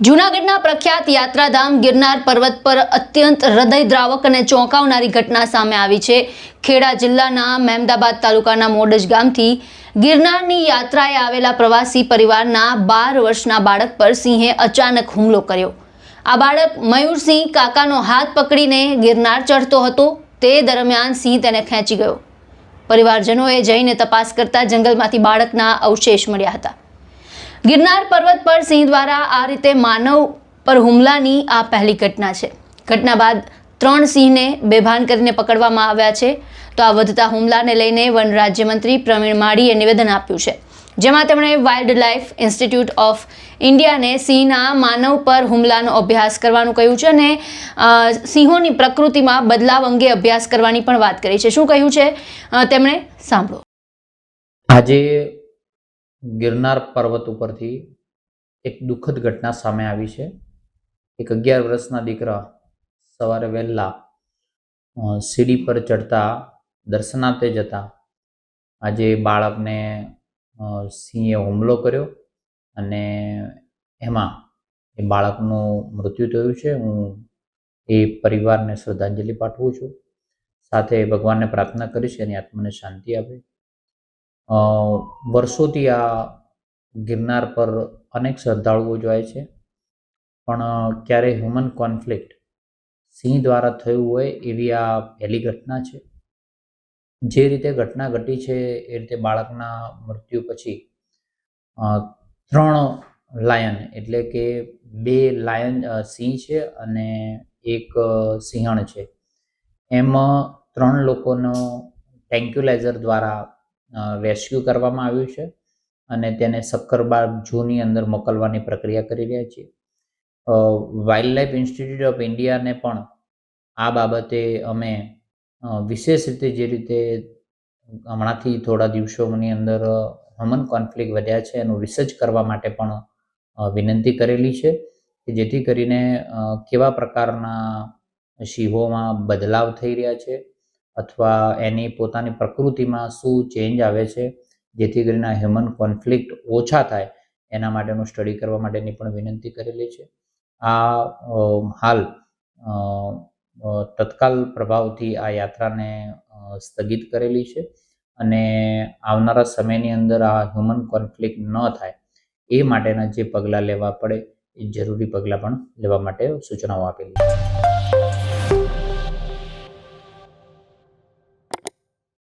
જૂનાગઢના પ્રખ્યાત યાત્રાધામ ગિરનાર પર્વત પર અત્યંત હૃદયદ્રાવક અને ચોંકાવનારી ઘટના સામે આવી છે। ખેડા જિલ્લાના મહેમદાબાદ તાલુકાના મોડજ ગામથી ગિરનારની યાત્રાએ આવેલા પ્રવાસી પરિવારના 12 વર્ષના બાળક પર સિંહે અચાનક હુમલો કર્યો। આ બાળક મયુરસિંહ કાકાનો હાથ પકડીને ગિરનાર ચડતો હતો। તે દરમિયાન સિંહ તેને ખેંચી ગયો। પરિવારજનોએ જઈને તપાસ કરતા જંગલમાંથી બાળકના અવશેષ મળ્યા હતા। ગિરનાર પર્વત પર સિંહ દ્વારા આ રીતે માનવ પર હુમલાની આ પહેલી ઘટના છે। ઘટના બાદ 3 સિંહને બેભાન કરીને પકડવામાં આવ્યા છે। તો આ વધતા હુમલાને લઈને વન રાજ્યમંત્રી પ્રવીણ માળીએ નિવેદન આપ્યું છે, જેમાં તેમણે વાઇલ્ડ લાઇફ ઇન્સ્ટિટ્યૂટ ઓફ ઇન્ડિયાને સિંહના માનવ પર હુમલાનો અભ્યાસ કરવાનું કહ્યું છે અને સિંહોની પ્રકૃતિમાં બદલાવ અંગે અભ્યાસ કરવાની પણ વાત કરી છે। શું કહ્યું છે તેમણે સાંભળો। આજે ગિરનાર પર્વત ઉપરથી એક દુઃખદ ઘટના સામે આવી છે। એક 11 વર્ષના દીકરા સવારે વહેલા સીડી પર ચડતા દર્શનાર્થે જતા આજે બાળકને સિંહે હુમલો કર્યો અને એમાં એ બાળકનું મૃત્યુ થયું છે। હું એ પરિવારને શ્રદ્ધાંજલિ પાઠવું છું, સાથે ભગવાનને પ્રાર્થના કરીશ એની આત્માને શાંતિ આપે। વર્ષોથી આ ગિરનાર પર અનેક શ્રદ્ધાળુઓ જાય છે, પણ ક્યારેય હ્યુમન કોન્ફ્લિક્ટ સિંહ દ્વારા થયું હોય એવી આ પહેલી ઘટના છે। જે રીતે ઘટના ઘટી છે એ રીતે બાળકના મૃત્યુ પછી 3 લાયન એટલે કે 2 લાયન સિંહ છે અને 1 સિંહણ છે, એમ 3 લોકોનો ટ્રેન્ક્યુલાઇઝર દ્વારા રેસ્ક્યુ કરવામાં આવ્યું છે અને તેને સક્કરબાગ ઝૂની અંદર મોકલવાની પ્રક્રિયા કરી રહ્યા છીએ। વાઇલ્ડ લાઇફ ઇન્સ્ટિટ્યૂટ ઓફ ઇન્ડિયાને પણ આ બાબતે અમે વિશેષ રીતે જે રીતે હમણાંથી થોડા દિવસોની અંદર હ્યુમન કોન્ફ્લિક્ટ વધ્યા છે એનું રિસર્ચ કરવા માટે પણ વિનંતી કરેલી છે કે જેથી કરીને કેવા પ્રકારના સિંહોમાં બદલાવ થઈ રહ્યા છે અથવા એની પોતાની પ્રકૃતિમાં શું ચેન્જ આવે છે, જેથી કરીને હ્યુમન કોન્ફ્લિક્ટ ઓછા થાય એના માટેનું સ્ટડી કરવા માટેની પણ વિનંતી કરેલી છે। આ હાલ તત્કાલ પ્રભાવથી આ યાત્રાને સ્થગિત કરેલી છે અને આવનારા સમયની અંદર આ હ્યુમન કોન્ફ્લિક્ટ ન થાય એ માટેના જે પગલાં લેવા પડે એ જરૂરી પગલાં પણ લેવા માટે સૂચનાઓ આપેલી છે।